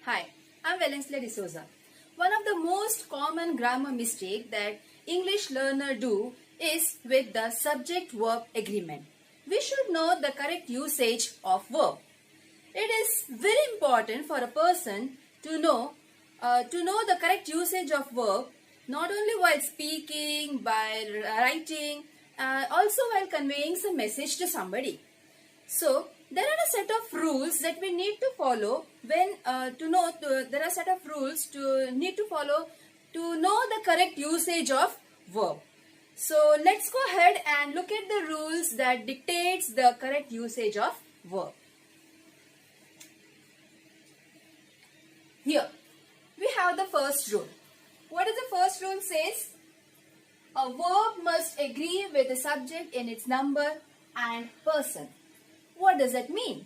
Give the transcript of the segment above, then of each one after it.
Hi, I'm Valencia D'Souza. One of the most common grammar mistake that English learner do is with the subject-verb agreement. We should know the correct usage of verb. It is very important for a person to know the correct usage of verb, not only while speaking, by writing, also while conveying some message to somebody. So there are a set of rules that we need to follow when there are a set of rules to follow to know the correct usage of verb. So let's go ahead and look at the rules that dictates the correct usage of verb. Here we have the first rule. What is the first rule says? A verb must agree with the subject in its number and person. What does that mean?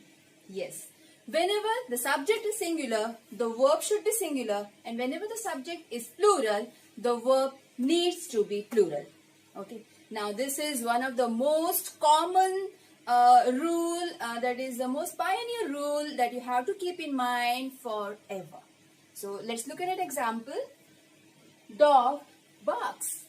Yes, whenever the subject is singular, the verb should be singular, and whenever the subject is plural, the verb needs to be plural. Okay. Now this is one of the most common rule, that is the most pioneer rule that you have to keep in mind forever. So let's look at an example. Dog barks.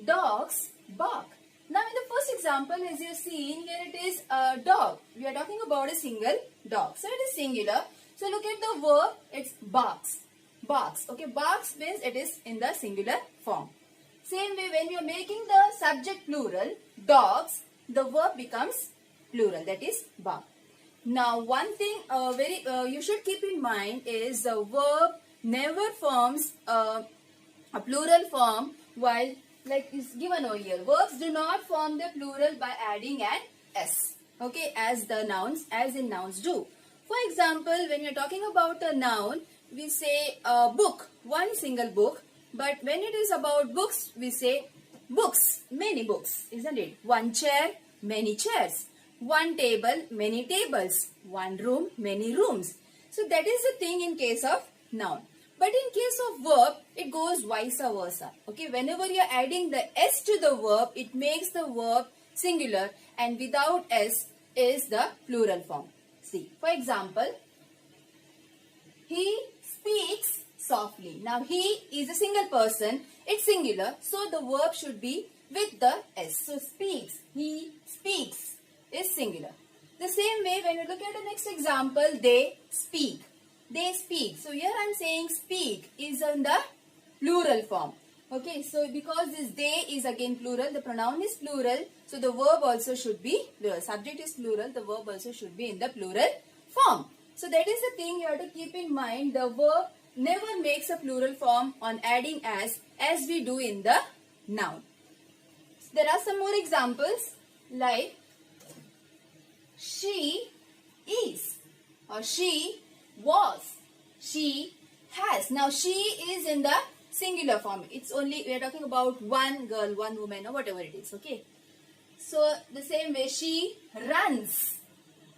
Dogs bark. Now in the first example, as you are seeing here, it is a dog. We are talking about a single dog. So it is singular. So look at the verb, it's barks. Barks. Okay, barks means it is in the singular form. Same way, when you are making the subject plural, dogs, the verb becomes plural, that is bark. Now one thing you should keep in mind is the verb never forms a plural form while, like is given over here. Verbs do not form the plural by adding an s. Okay, as in nouns do. For example, when you are talking about a noun, we say book, one single book. But when it is about books, we say books, many books, isn't it? One chair, many chairs. One table, many tables. One room, many rooms. So that is the thing in case of noun. But in case of verb, it goes vice versa. Okay, whenever you are adding the s to the verb, it makes the verb singular, and without s is the plural form. See, for example, he speaks softly. Now he is a single person, it's singular, so the verb should be with the s. So speaks, he speaks is singular. The same way, when you look at the next example, they speak. They speak. So here I am saying speak is in the plural form. Okay, so because this they is again plural, the pronoun is plural, so the verb also should be plural. Subject is plural, the verb also should be in the plural form. So that is the thing you have to keep in mind. The verb never makes a plural form on adding as we do in the noun. There are some more examples like she is, or she was, she has. Now she is in the singular form. It's only, we are talking about one girl, one woman, or whatever it is. Okay. So the same way, she runs,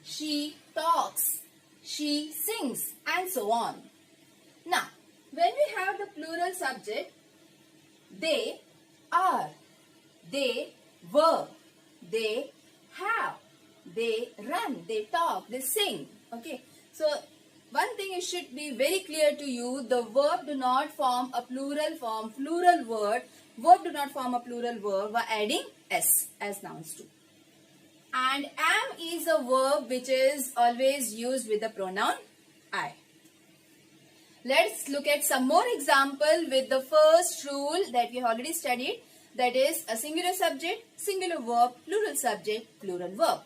she talks, she sings, and so on. Now when we have the plural subject, they are, they were, they have, they run, they talk, they sing. Okay. So one thing it should be very clear to you, the verb do not form a plural form, plural word. Verb do not form a plural verb by adding s as nouns do. And am is a verb which is always used with the pronoun I. Let's look at some more example with the first rule that we have already studied. That is a singular subject, singular verb, plural subject, plural verb.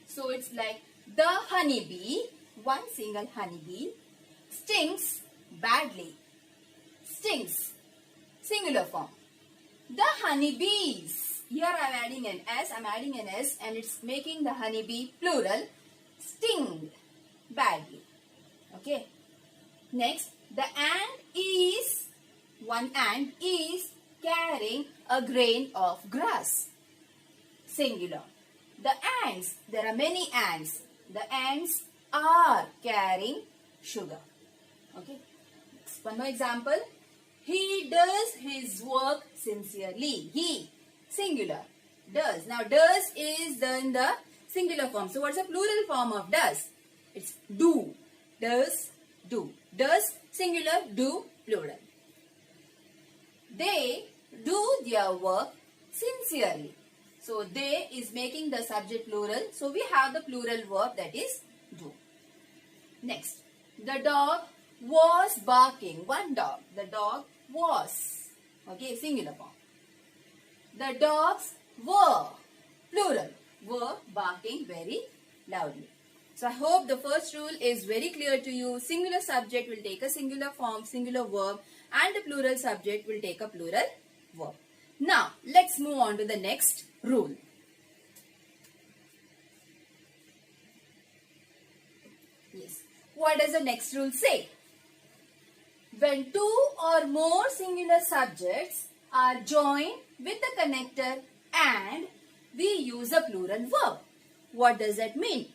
So it's like the honeybee, one single honeybee, stings badly. Stings, singular form. The honeybees, here I am adding an s, and it's making the honeybee plural, sting badly. Okay. Next, the ant is, one ant is carrying a grain of grass. Singular. The ants, there are many ants. The ants are carrying sugar. Okay. Next, one more example. He does his work sincerely. He, singular. Does. Now does is in the singular form. So what's the plural form of does? It's do. Does do. Does singular, do plural. They do their work sincerely. So they is making the subject plural. So we have the plural verb, that is do. Next, the dog was barking. One dog. The dog was. Okay, singular form. The dogs were, plural, were barking very loudly. So I hope the first rule is very clear to you. Singular subject will take a singular form, singular verb, and the plural subject will take a plural verb. Now, let's move on to the next rule. Yes. What does the next rule say? When two or more singular subjects are joined with the connector and we use a plural verb. What does that mean?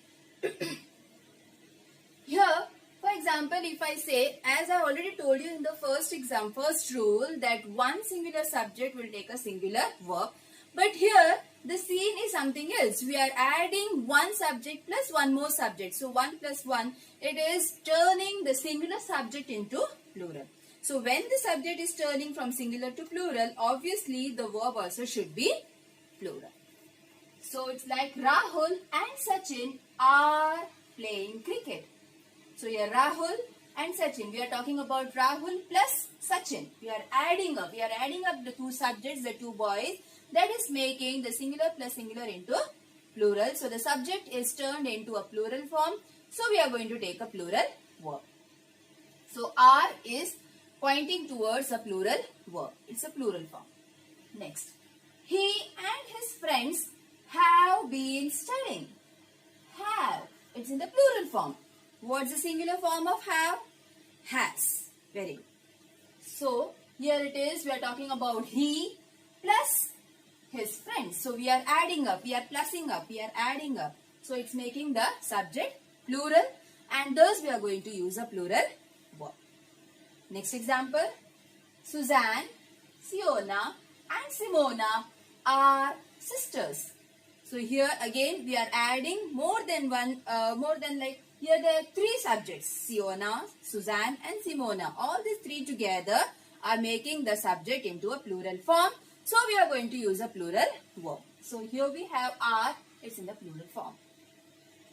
Here, for example, if I say, as I already told you in the first rule, that one singular subject will take a singular verb. But here, the scene is something else. We are adding one subject plus one more subject. So, 1 plus 1, it is turning the singular subject into plural. So, when the subject is turning from singular to plural, obviously, the verb also should be plural. So, it's like Rahul and Sachin are playing cricket. So, here Rahul and Sachin. We are talking about Rahul plus Sachin. We are adding up the two subjects, the two boys. That is making the singular plus singular into plural. So, the subject is turned into a plural form. So, we are going to take a plural verb. So, are is pointing towards a plural verb. It's a plural form. Next, he and his friends have been studying. Have. It's in the plural form. What's the singular form of have? Has. Very good. So, here it is. We are talking about he plus his friends. So, we are adding up. We are plussing up. We are adding up. So, it's making the subject plural. And thus, we are going to use a plural verb. Next example. Suzanne, Siona and Simona are sisters. So, here again, we are adding more than here there are three subjects, Siona, Suzanne and Simona. All these three together are making the subject into a plural form. So, we are going to use a plural verb. So, here we have are, it's in the plural form.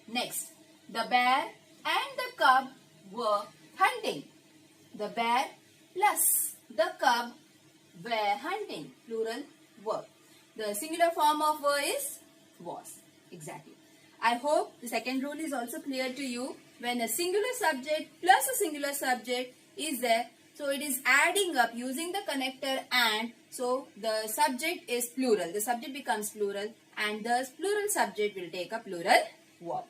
Next, the bear and the cub were hunting. The bear plus the cub were hunting, plural verb. The singular form of verb is was. Exactly. I hope the second rule is also clear to you. When a singular subject plus a singular subject is there, so it is adding up using the connector and, so the subject is plural. The subject becomes plural and thus plural subject will take a plural verb.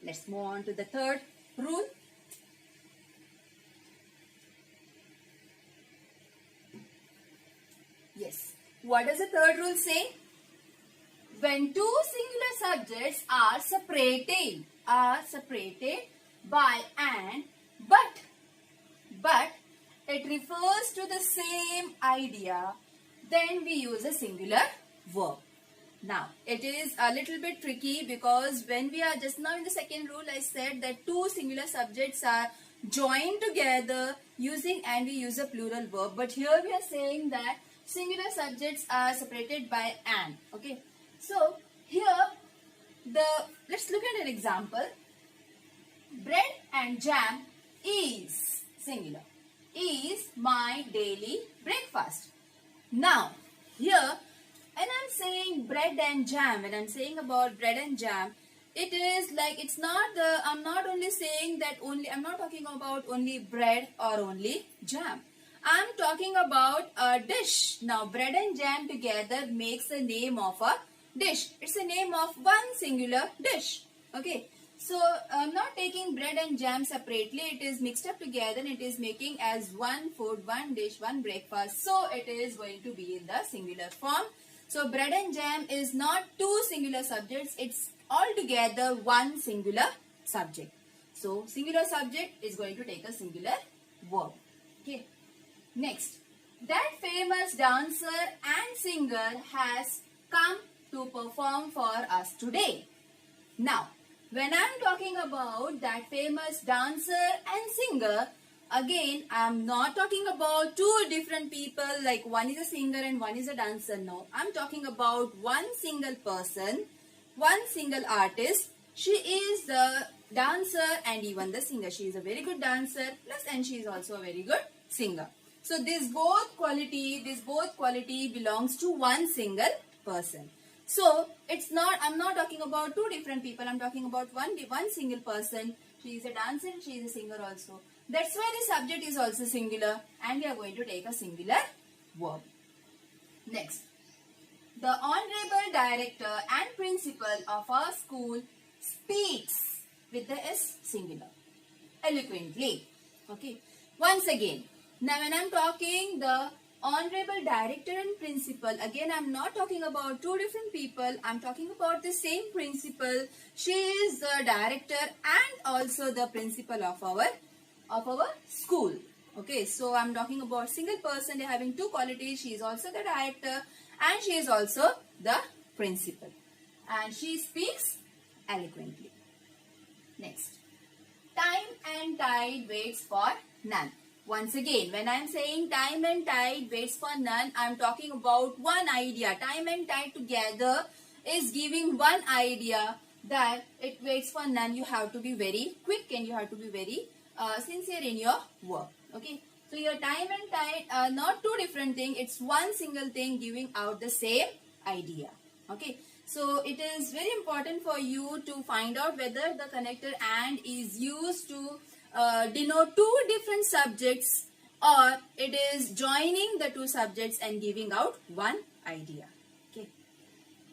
Let's move on to the third rule. Yes. What does the third rule say? When two singular subjects are separated by and, but it refers to the same idea, then we use a singular verb. Now, it is a little bit tricky because when we are just now in the second rule, I said that two singular subjects are joined together using and we use a plural verb. But here we are saying that singular subjects are separated by and. Okay. So, here, let's look at an example. Bread and jam is, singular, is my daily breakfast. Now, here, when I'm saying bread and jam, when I'm saying about bread and jam, it is like, it's not the, I'm not only saying that only, I'm not talking about only bread or only jam. I'm talking about a dish. Now, bread and jam together makes the name of a dish. It's the name of one singular dish. Okay. So, I'm not taking bread and jam separately. It is mixed up together and it is making as one food, one dish, one breakfast. So, it is going to be in the singular form. So, bread and jam is not two singular subjects. It's altogether one singular subject. So, singular subject is going to take a singular verb. Okay. Next, that famous dancer and singer has come to perform for us today. Now, When I'm talking about that famous dancer and singer, again, I'm not talking about two different people, like one is a singer and one is a dancer. No, I'm talking about one single person, one single artist. She is the dancer and even the singer. She is a very good dancer, plus and she is also a very good singer. So this both quality belongs to one single person. So I'm not talking about two different people. I'm talking about one single person. She is a dancer and she is a singer also. That's why the subject is also singular, and we are going to take a singular verb. Next, the honorable director and principal of our school speaks with the S singular eloquently. Okay. Once again, now when I'm talking the honorable director and principal, again I'm not talking about two different people. I'm talking about the same principal. She is the director and also the principal of our school. Okay, so I'm talking about single person. They're having two qualities. She is also the director and she is also the principal, and she speaks eloquently. Next, time and tide waits for none. Once again, when I'm saying time and tide waits for none, I'm talking about one idea. Time and tide together is giving one idea that it waits for none. You have to be very quick and you have to be very sincere in your work. Okay. So your time and tide are not two different things. It's one single thing giving out the same idea. Okay. So it is very important for you to find out whether the connector and is used to denote two different subjects, or it is joining the two subjects and giving out one idea. Okay.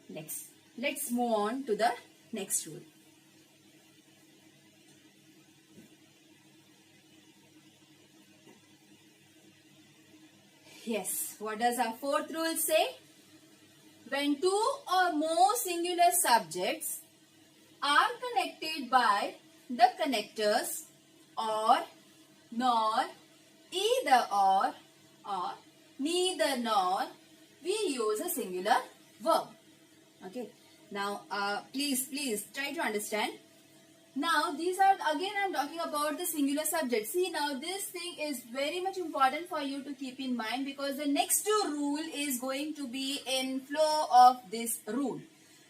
Next, let's move on to the next rule. Yes, what does our fourth rule say? When two or more singular subjects are connected by the connectors or, nor, either or neither nor, we use a singular verb. Okay. Now, please try to understand. Now, these are, again I am talking about the singular subject. See, now this thing is very much important for you to keep in mind, because the next rule is going to be in flow of this rule.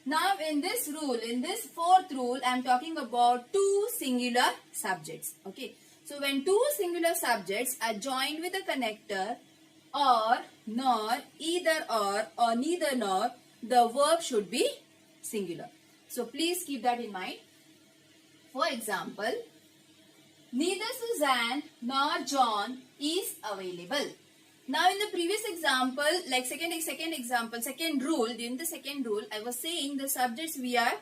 Now, in this rule, in this fourth rule, I am talking about two singular subjects. Okay. So, when two singular subjects are joined with a connector or, nor, either or neither nor, the verb should be singular. So, please keep that in mind. For example, neither Suzanne nor John is available. Now, in the previous example, like second rule, in the second rule, I was saying the subjects we are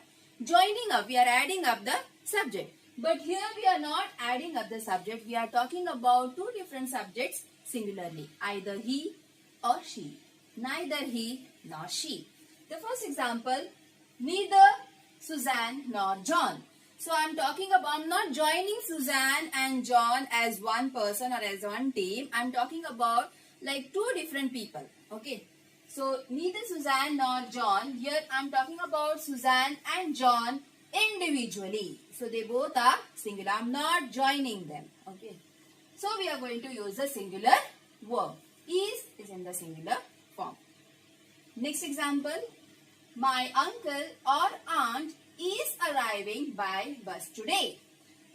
joining up, we are adding up the subject. But here we are not adding up the subject, we are talking about two different subjects singularly, either he or she, neither he nor she. The first example, neither Suzanne nor John. So, I'm not joining Suzanne and John as one person or as one team. I'm talking about like two different people. Okay. So, neither Suzanne nor John. Here, I'm talking about Suzanne and John individually. So, they both are singular. I'm not joining them. Okay. So, we are going to use the singular verb. Is in the singular form. Next example. My uncle or aunt is arriving by bus today.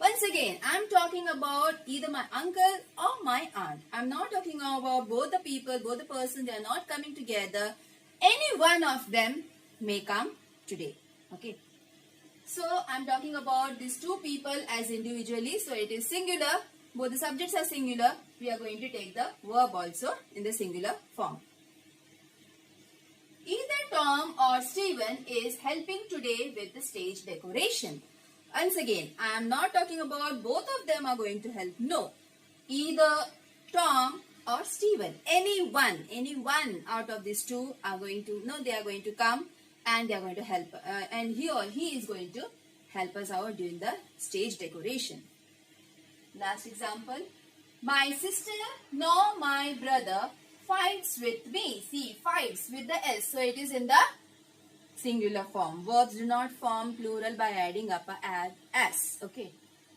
Once again, I'm talking about either my uncle or my aunt. I'm not talking about both the people, both the person. They are not coming together. Any one of them may come today. Okay. So, I'm talking about these two people as individually. So, it is singular. Both the subjects are singular. We are going to take the verb also in the singular form. Either Tom or Stephen is helping today with the stage decoration. Once again, I am not talking about both of them are going to help. No. Either Tom or Stephen. Any one out of these two are going to, they are going to come and they are going to help. And he or he is going to help us out during the stage decoration. Last example. My sister nor my brother fights with me. See, fights with the S. So, it is in the singular form. Verbs do not form plural by adding up a s. Okay.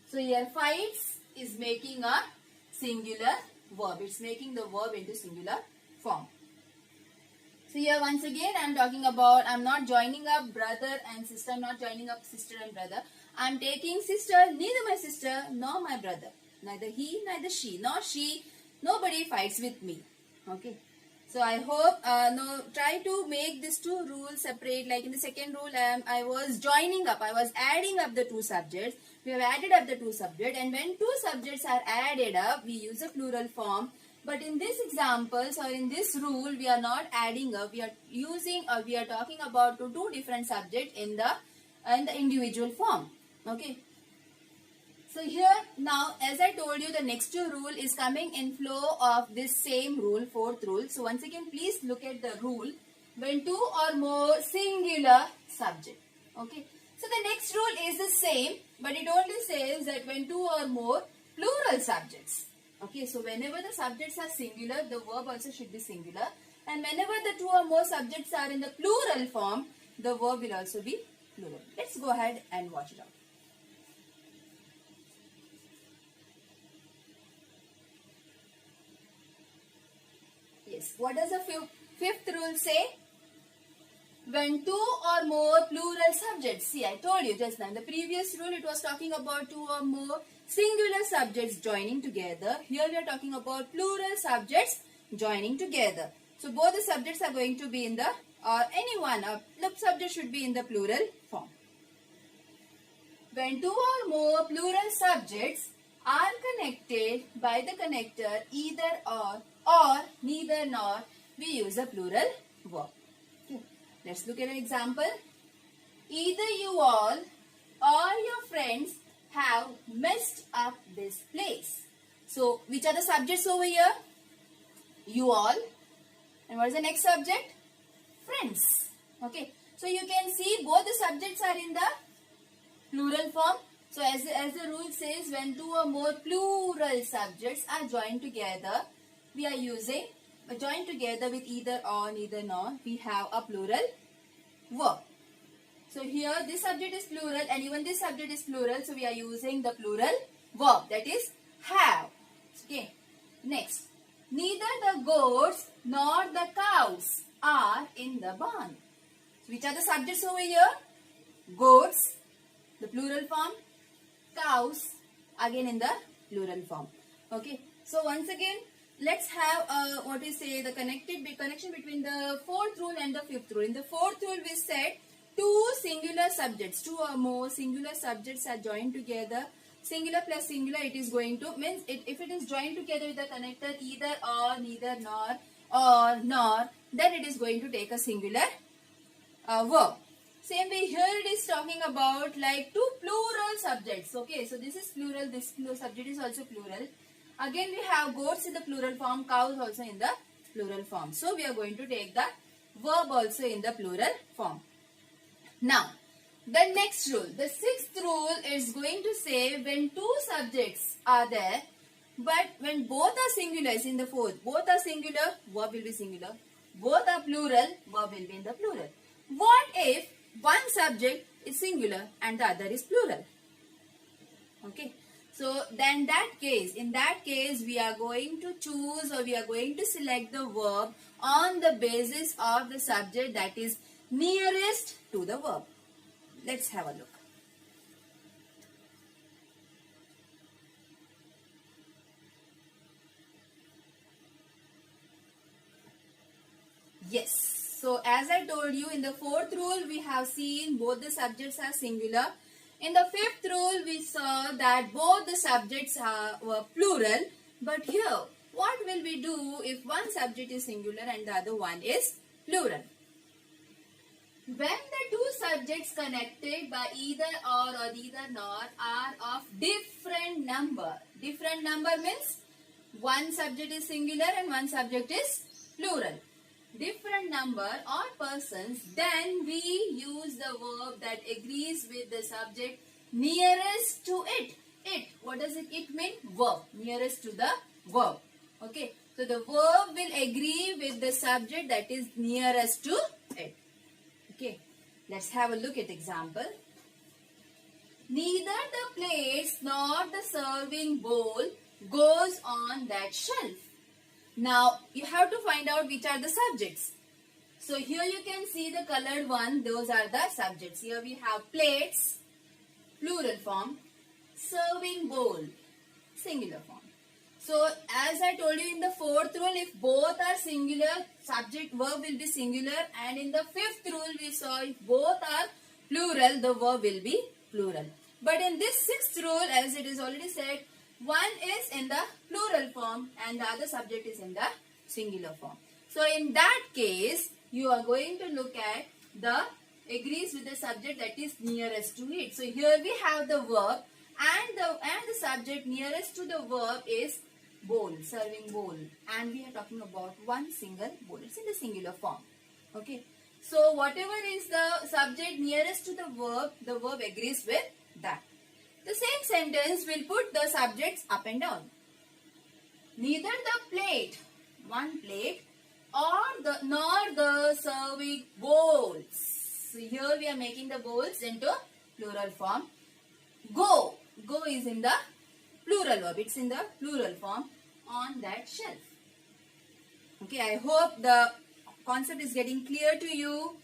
So here fights is making a singular verb. It's making the verb into singular form. So here once again I am talking about, I am not joining up brother and sister. I am not joining up sister and brother. I am taking sister, neither my sister nor my brother. Neither he, neither she, nor she. Nobody fights with me. Okay. So I hope, try to make these two rules separate. Like in the second rule, I was joining up, I was adding up the two subjects. We have added up the two subjects, and when two subjects are added up, we use a plural form. But in this examples or in this rule, we are not adding up. We are using, or we are talking about two different subjects in the individual form. Okay. So here now, as I told you, the next rule is coming in flow of this same rule, fourth rule. So once again, please look at the rule. When two or more singular subject. Okay. So the next rule is the same, but it only says that when two or more plural subjects. Okay. So whenever the subjects are singular, the verb also should be singular. And whenever the two or more subjects are in the plural form, the verb will also be plural. Let's go ahead and watch it out. Yes. What does the fifth rule say? When two or more plural subjects. See, I told you just now. In the previous rule, it was talking about two or more singular subjects joining together. Here we are talking about plural subjects joining together. So both the subjects are going to be in the, or any one, the subject should be in the plural form. When two or more plural subjects are connected by the connector either or neither nor, we use a plural verb. Okay. Let's look at an example. Either you all or your friends have messed up this place. So, which are the subjects over here? You all. And what is the next subject? Friends. Okay. So, you can see both the subjects are in the plural form. So, as the rule says, when two or more plural subjects are joined together, we are using, joined together with either or, neither nor, we have a plural verb. So, here this subject is plural and even this subject is plural. So, we are using the plural verb, that is have. Okay. Next, neither the goats nor the cows are in the barn. So, which are the subjects over here? Goats, the plural form. Cows, again in the plural form. Okay. So, once again, let's have the connection between the fourth rule and the fifth rule. In the fourth rule, we said two singular subjects, two or more singular subjects are joined together. Singular plus singular, it is going to, means if it is joined together with the connector either or, neither nor, or nor, then it is going to take a singular verb. Same way here it is talking about like two plural subjects. Okay, so this is plural, this subject is also plural. Again we have goats in the plural form, cows also in the plural form. So we are going to take the verb also in the plural form. Now, the next rule, the sixth rule is going to say when two subjects are there, but when both are singular, in the fourth, both are singular, verb will be singular. Both are plural, verb will be in the plural. What if one subject is singular and the other is plural? Okay. So, then in that case, we are going to choose or we are going to select the verb on the basis of the subject that is nearest to the verb. Let's have a look. Yes. So, as I told you, in the fourth rule, we have seen both the subjects are singular. In the fifth rule, we saw that both the subjects were plural. But here, what will we do if one subject is singular and the other one is plural? When the two subjects connected by either or neither nor are of different number means one subject is singular and one subject is plural. Different number or persons, then we use the verb that agrees with the subject nearest to it. What does it mean? Verb. Nearest to the verb. Okay. So the verb will agree with the subject that is nearest to it. Okay. Let's have a look at example. Neither the plates nor the serving bowl goes on that shelf. Now you have to find out which are the subjects. So here you can see the colored one, those are the subjects. Here we have plates, plural form, serving bowl, singular form. So as I told you in the fourth rule, if both are singular, subject verb will be singular, and in the fifth rule we saw if both are plural, the verb will be plural. But in this sixth rule, as it is already said, one is in the plural form and the other subject is in the singular form. So in that case, you are going to look at the agrees with the subject that is nearest to it. So here we have the verb and the subject nearest to the verb is bowl, serving bowl, and we are talking about one single bowl. It's in the singular form. Okay. So whatever is the subject nearest to the verb agrees with that. The same sentence will put the subjects up and down. Neither the plate, one plate, nor the serving bowls. So here we are making the bowls into plural form. Go is in the plural verb. It's in the plural form on that shelf. Okay, I hope the concept is getting clear to you.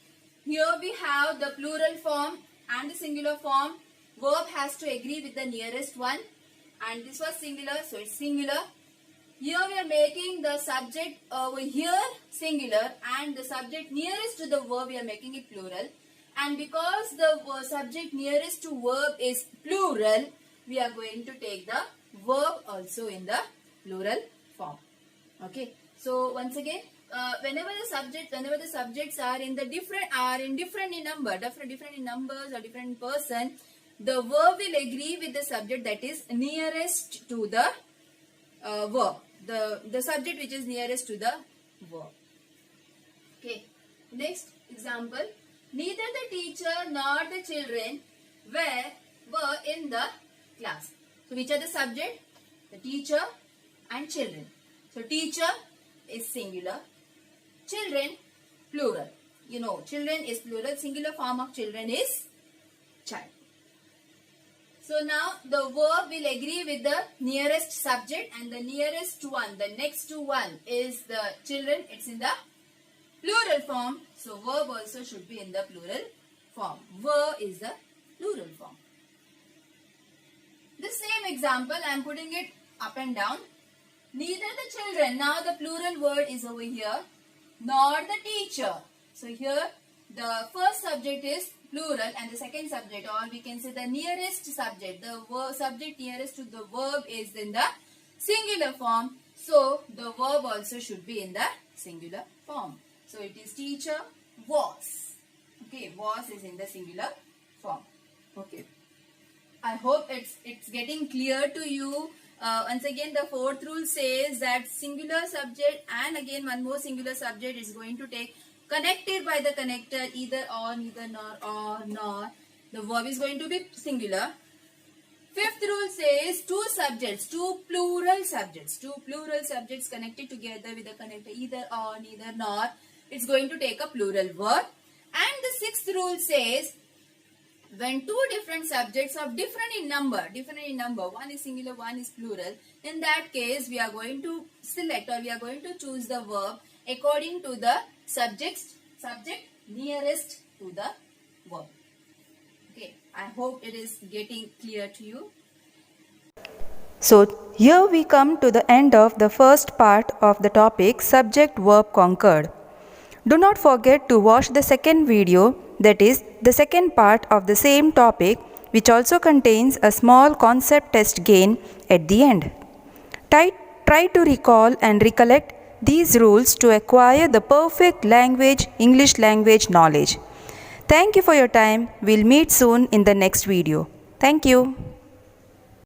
Here we have the plural form and the singular form. Verb has to agree with the nearest one, and this was singular, so it's singular. Here we are making the subject over here singular and the subject nearest to the verb we are making it plural. And because the subject nearest to verb is plural, we are going to take the verb also in the plural form. Okay. So once again, whenever the subjects are in different in number, different in numbers or different in person, the verb will agree with the subject that is nearest to the verb. The subject which is nearest to the verb. Okay. Next example. Neither the teacher nor the children were in the class. So which are the subject? The teacher and children. So teacher is singular. Children plural. You know, children is plural. Singular form of children is child. So now the verb will agree with the nearest subject, and the nearest one, the next one is the children. It's in the plural form. So verb also should be in the plural form. Were is the plural form. The same example, I am putting it up and down. Neither the children, now the plural word is over here, nor the teacher. So here the first subject is plural and the second subject, or we can say the nearest subject, the subject nearest to the verb is in the singular form. So the verb also should be in the singular form. So it is teacher was. Okay, was is in the singular form. Okay. I hope it's getting clear to you. Once again, the fourth rule says that singular subject and again one more singular subject is going to take connected by the connector either or, neither nor, or nor. The verb is going to be singular. Fifth rule says two plural subjects connected together with the connector either or, neither nor. It's going to take a plural verb. And the sixth rule says when two different subjects are different in number, one is singular, one is plural, in that case we are going to select or we are going to choose the verb according to the subject nearest to the verb. Okay, I hope it is getting clear to you. So here we come to the end of the first part of the topic subject verb conquered. Do not forget to watch the second video, that is the second part of the same topic, which also contains a small concept test gain at the end. Try to recall and recollect these rules to acquire the perfect English language knowledge. Thank you for your time. We'll meet soon in the next video. Thank you.